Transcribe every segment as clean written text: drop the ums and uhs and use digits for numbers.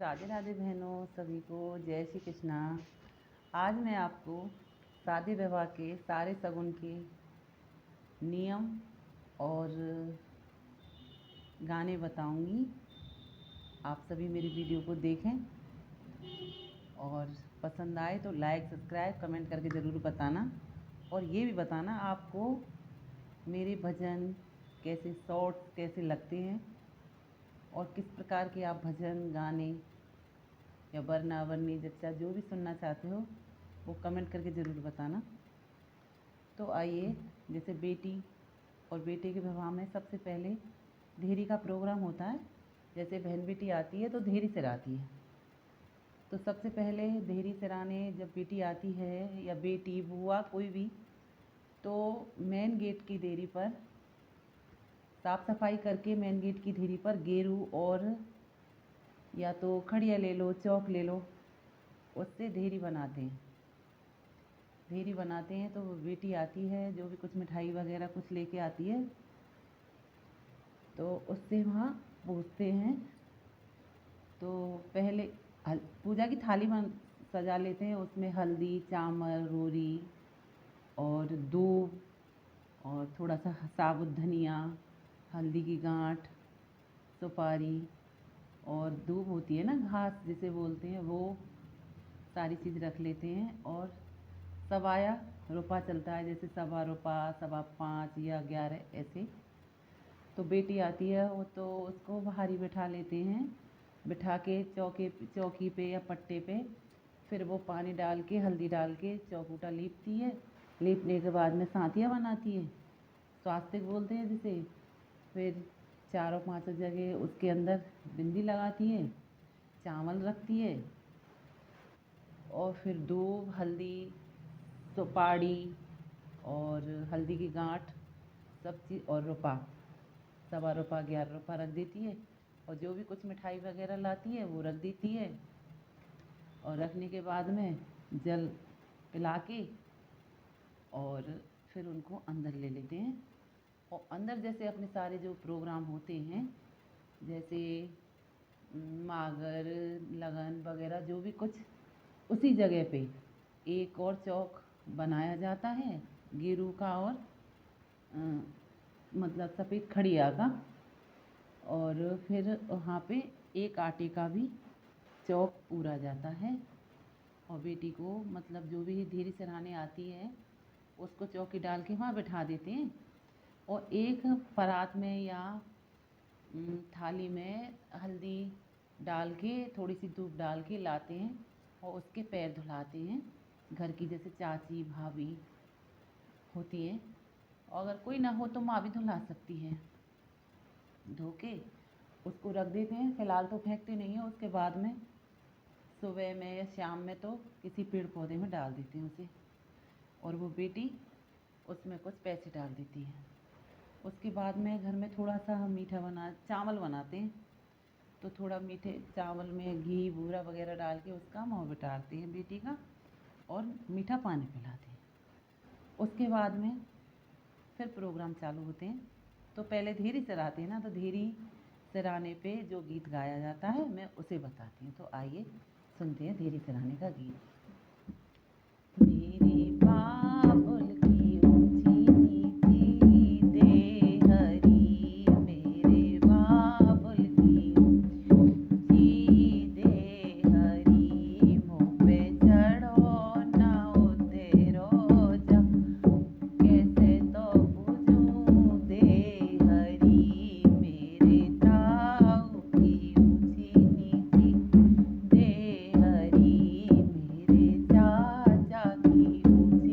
राधे राधे बहनों, सभी को जय श्री कृष्णा। आज मैं आपको शादी विवाह के सारे शगुन के नियम और गाने बताऊंगी। आप सभी मेरी वीडियो को देखें और पसंद आए तो लाइक, सब्सक्राइब, कमेंट करके ज़रूर बताना। और ये भी बताना आपको मेरे भजन कैसे शॉर्ट्स कैसे लगते हैं और किस प्रकार के आप भजन गाने या वरना वरनी जच्चा जो भी सुनना चाहते हो वो कमेंट करके ज़रूर बताना। तो आइए, जैसे बेटी और बेटे के विवाह में सबसे पहले देहरी का प्रोग्राम होता है। जैसे बहन बेटी आती है तो देहरी सिराती है। तो सबसे पहले देहरी सिराने जब बेटी आती है या बेटी बुआ कोई भी, तो मेन गेट की देहरी पर साफ़ सफाई करके मेन गेट की देहरी पर गेरू और या तो खड़िया ले लो, चौक ले लो, उससे देहरी बनाते हैं। देहरी बनाते हैं तो बेटी आती है, जो भी कुछ मिठाई वगैरह कुछ लेके आती है, तो उससे वहाँ पूछते हैं। तो पहले पूजा की थाली सजा लेते हैं। उसमें हल्दी, चावल, रोरी और दूब और थोड़ा सा साबुत धनिया, हल्दी की गांठ, सुपारी और दूब होती है ना, घास जिसे बोलते हैं, वो सारी चीज़ रख लेते हैं। और सवाया रुपा चलता है, जैसे सवा रुपा, सवा 5 या 11 ऐसे। तो बेटी आती है वो तो उसको बाहर ही बिठा लेते हैं, बिठा के चौकी पे या पट्टे पे। फिर वो पानी डाल के, हल्दी डाल के चौकूटा लीपती है। लीपने के बाद में सांतिया बनाती है, स्वास्तिक बोलते हैं जिसे। फिर 4-5 जगह उसके अंदर बिंदी लगाती है, चावल रखती है और फिर दूब, हल्दी, सुपारी और हल्दी की गांठ सब चीज़ और रुपा, सवा रुपा 11 रुपा रख देती है। और जो भी कुछ मिठाई वगैरह लाती है वो रख देती है। और रखने के बाद में जल पिला के और फिर उनको अंदर ले लेते हैं। और अंदर जैसे अपने सारे जो प्रोग्राम होते हैं, जैसे मागर, लगन वगैरह जो भी कुछ, उसी जगह पे एक और चौक बनाया जाता है गेरू का और मतलब सफ़ेद खड़िया का। और फिर वहाँ पे एक आटे का भी चौक पूरा जाता है। और बेटी को मतलब जो भी देहरी सिराने आती है उसको चौकी डाल के वहाँ बिठा देते हैं। और एक परात में या थाली में हल्दी डाल के, थोड़ी सी धूप डाल के लाते हैं और उसके पैर धुलाते हैं। घर की जैसे चाची भाभी होती हैं, और अगर कोई ना हो तो माँ भी धुला सकती है। धो के उसको रख देते हैं। फ़िलहाल तो फेंकते नहीं हैं, उसके बाद में सुबह में या शाम में तो किसी पेड़ पौधे में डाल देते हैं उसे। और वो बेटी उसमें कुछ पैसे डाल देती है। उसके बाद में घर में थोड़ा सा हम मीठा चावल बनाते हैं, तो थोड़ा मीठे चावल में घी बूरा वगैरह डाल के उसका मुँह बिटारते हैं बेटी का और मीठा पानी पिलाते हैं। उसके बाद में फिर प्रोग्राम चालू होते हैं। तो पहले देहरी सिराते हैं ना, तो देहरी सिराने पे जो गीत गाया जाता है मैं उसे बताती हूँ। तो आइए सुनते हैं देहरी सिराने का गीत। मेरे बाबुल की ऊंची नीति दे हरी, मेरे बाबुल की ऊंची दे हरी, मुँह पे चढ़ो न उतरो जब, कैसे तो पूजूं दे हरी, मेरे ताऊ की ऊंची नीति दे हरी, मेरे चाचा की ऊंची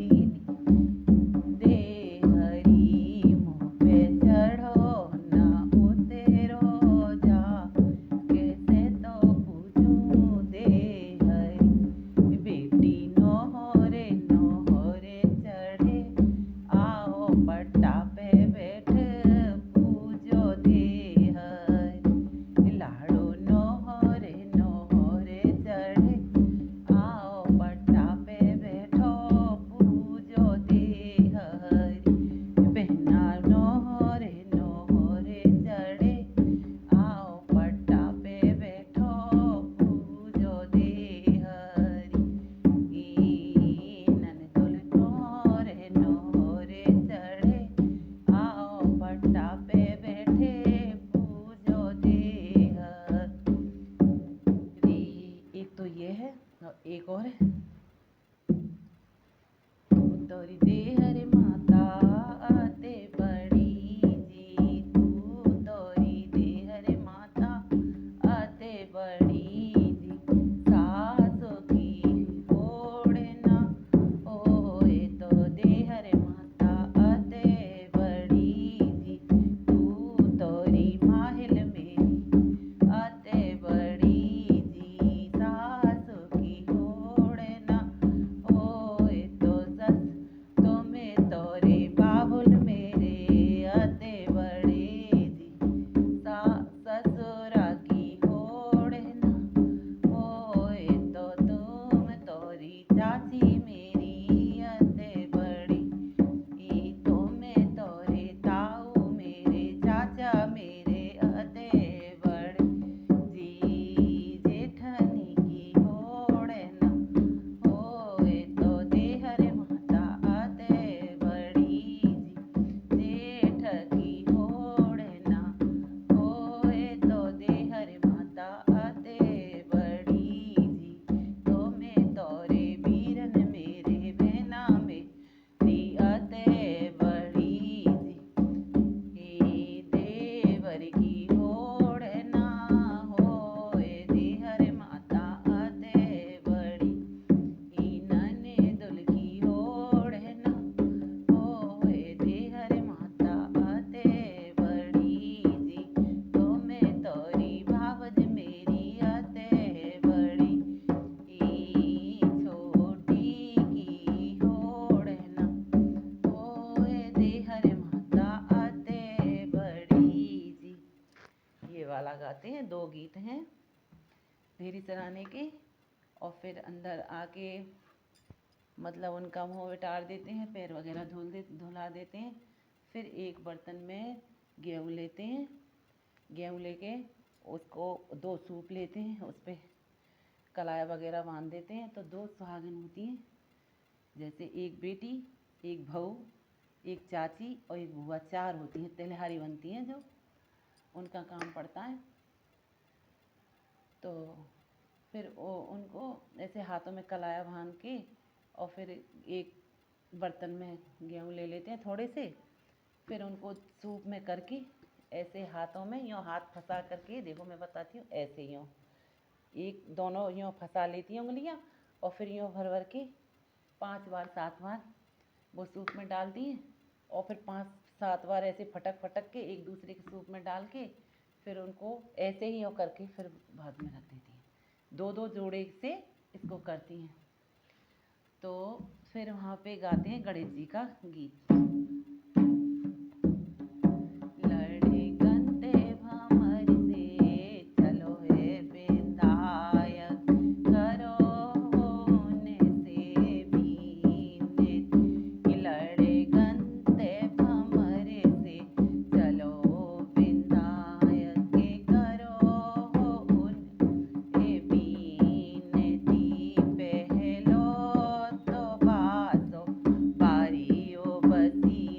एक और है। तोरी देहर माता आते बड़ी जी, तू तोरी देहर माता आते बड़ी जी, सासो की होड़ना ओए तो देहर माता आते बड़ी जी, तू तोरी माहिल मेरी आते बड़ी जी, सासो की होड़ना ओए तो सस तुम्हें तोरे बाबुल मेरे आते बड़े जी, ससुरा की होड़ना ओए तो तुम तोरी चाची मेरी आते बड़ी, तुम्हें तोरे ताऊ मेरे चाचा मेरे आते बड़े जी, जेठनी की होड़ना ओए तो देहर माता आते बड़ी जी, जेठ की होड़ना ओए तो देहर माता आते बड़ी जी, तुम्हें तोरे वीरन मेरे बहना मेरी आते बड़ी जी, देवर की होड़ना होए देहर माता आते बड़ी, ननदुल की होड़ना ओए देहर माता आते बड़ी जी, तुम्हें तोरी भावज मेरी आते बड़ी, छोटी की होड़ना ओए देहर माता आते बड़ी जी। ये वाला गाते हैं, 2 गीत हैं देहरी सराहने के। और फिर अंदर आके मतलब उनका मुँह बिटार देते हैं, पैर वगैरह धुला देते हैं। फिर एक बर्तन में गेहूँ लेते हैं, गेहूँ लेके उसको 2 सूप लेते हैं, उस पर कलाया वगैरह बांध देते हैं। तो 2 सुहागिन होती हैं, जैसे एक बेटी, एक बहू, एक चाची और एक बुआ, 4 होती हैं, तिलहारी बनती हैं जो उनका काम पड़ता है। तो फिर उनको ऐसे हाथों में कलाया बांध के और फिर एक बर्तन में गेहूँ ले लेते हैं थोड़े से, फिर उनको सूप में करके ऐसे हाथों में यूँ हाथ फंसा करके, देखो मैं बताती हूँ, ऐसे यूँ एक दोनों यूँ फंसा लेती हैं उंगलियाँ और फिर यूँ भर भर के 5 बार 7 बार वो सूप में डालती हैं और फिर 5-7 बार ऐसे फटक फटक के एक दूसरे के सूप में डाल के फिर उनको ऐसे ही यूँ करके फिर भाग में रख देती हैं। 2-2 जोड़े से इसको करती हैं। तो फिर वहाँ पे गाते हैं गणेश जी का गीत। लड़े गंते भंवर से चलो है विधायक, करो होने से बीने, लड़े गंते भंवर से चलो विधायक, करो होने बीनती, पहलो तो बासो बारियो बसी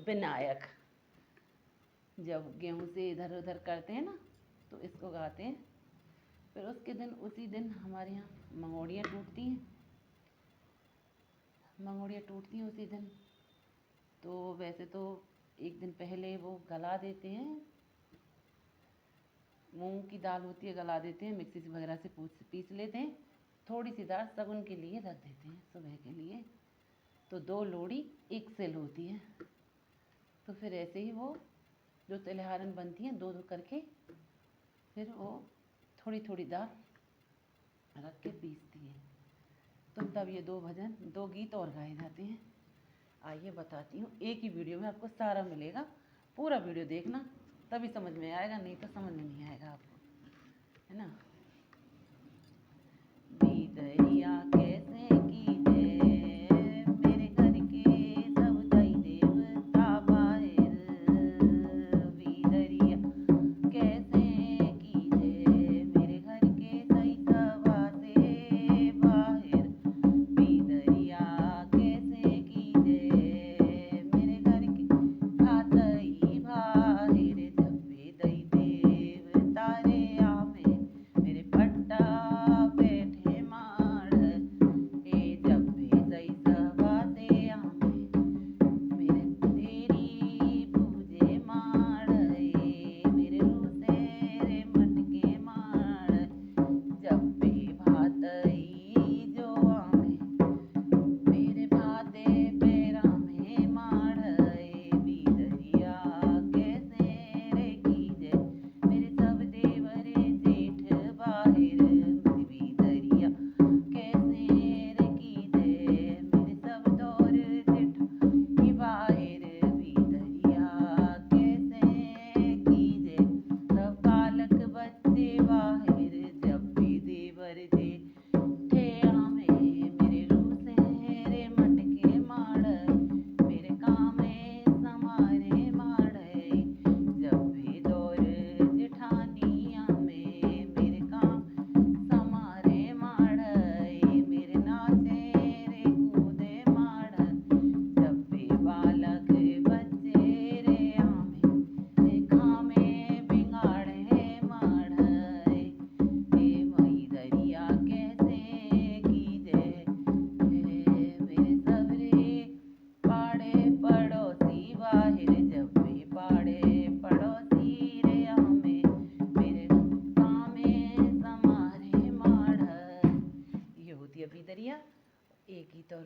विनायक। जब गेहूँ से इधर उधर करते हैं ना तो इसको गाते हैं। फिर उसके दिन उसी दिन हमारे यहाँ मंगोड़ियाँ टूटती हैं। मंगोड़ियाँ टूटती हैं उसी दिन। तो वैसे तो एक दिन पहले वो गला देते हैं, मूंग की दाल होती है, गला देते हैं, मिक्सी से वगैरह से पीस लेते हैं। थोड़ी सी दाल सगुन के लिए रख देते हैं सुबह के लिए। तो 2 लोड़ी एक सेल होती है। तो फिर ऐसे ही वो जो तिलहरन बनती हैं 2-2 करके, फिर वो थोड़ी थोड़ी दाल रख के पीसती है। तो तब ये 2 भजन 2 गीत और गाए जाते हैं। आइए बताती हूँ, एक ही वीडियो में आपको सारा मिलेगा। पूरा वीडियो देखना तभी समझ में आएगा, नहीं तो समझ में नहीं आएगा आपको, है ना। बीदरिया कैसे कीजे मेरे घर के सब दई देवता बाहिर। बीदरिया कैसे कीजे मेरे घर के सही सवा से बाहिर। बीदरिया कैसे कीजे मेरे घर के भातई बाहिर। जब भी दई देवता रे आवे मेरे पट्टा बैठे माड़। जब भी सही सवा से आवे मेरे तेरी पूजे माड़। मेरे रूसे रे मटके माड़। जब भी भातई जो आवे मेरे भाते पैरा में माड़। बीदरिया कैसे रे कीजे मेरे सब देवरे जेठ बाहिर। बीदरिया कैसे रे कीजे मेरे सब दौर जेठ बाहिर। बीदरिया कैसे कीजे सब बालक बच्चे बाहिर। जब भी देवर जेठे आवे मेरे रूसे रे मटके माड़। मेरे कामे समारे माड़। जब भी दौर जेठानी आवे मेरे काम समारे माड़। मेरे नाचे रे कूदे माड़। जब भी बालक बच्चे रे आवे खामे बिगाड़े माड़। बीदरिया कैसे कीजे मेरे सबरे पाड़े पड़ोसी बाहिर। जब भी पाड़े पड़ोसी रे आवे मेरे कामे समारे माड़। ये होती है बीदरिया। एक गीत और